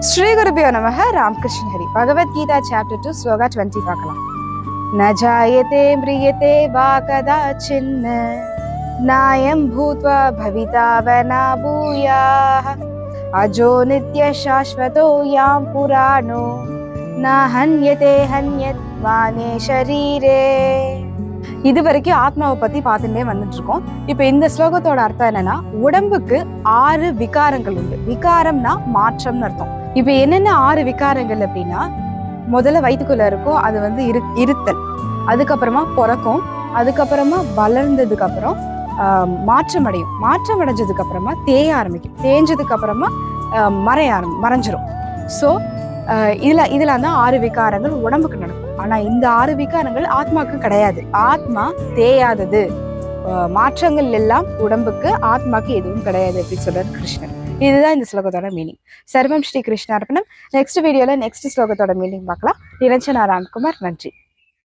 Shri Gurubhyo Namaha. Ramakrishna Hari. Bhagavad Gita chapter 2 sloka 20 பார்க்கலாம். न जायते म्रियते वा कदाचिन् नायं भूत्वा भविता वा न भूयाः अजो नित्य शाश्वतो यां पुराणो न हन्यते हन्यत्माने शरीरे. இது வரைக்கும் ஆத்மாவை பத்தி பார்த்துட்டே வந்துட்டு இருக்கோம். இப்ப இந்த ஸ்லோகத்தோட அர்த்தம் என்னன்னா, உடம்புக்கு 6 விகாரங்கள் உண்டு. விகாரம்னா மாற்றம்னு அர்த்தம். இப்ப என்னென்ன 6 விகாரங்கள் அப்படின்னா, முதல்ல வயிற்றுக்குள்ள இருக்கும், அது வந்து இருத்தல், அதுக்கப்புறமா பிறக்கும், அதுக்கப்புறமா வளர்ந்ததுக்கு அப்புறம் மாற்றம் அடையும், மாற்றம் அடைஞ்சதுக்கு அப்புறமா தேய ஆரம்பிக்கும், தேஞ்சதுக்கு அப்புறமா மறைஞ்சிரும். ஸோ இதுல அந்த 6 விகாரங்கள் உடம்புக்கு நடக்கும். ஆனா இந்த 6 விகாரங்கள் ஆத்மாவுக்கு கிடையாது. ஆத்மா தேயாதது, மாற்றங்கள் எல்லாம் உடம்புக்கு, ஆத்மாக்கு எதுவும் கிடையாது அப்படின்னு சொல்றாரு கிருஷ்ணன். இதுதான் இந்த ஸ்லோகத்தோட மீனிங். சர்வம் ஸ்ரீ கிருஷ்ணார்ப்பணம். நெக்ஸ்ட் வீடியோல நெக்ஸ்ட் ஸ்லோகத்தோட மீனிங் பார்க்கலாம். நிரஞ்சனா ராம்குமார். நன்றி.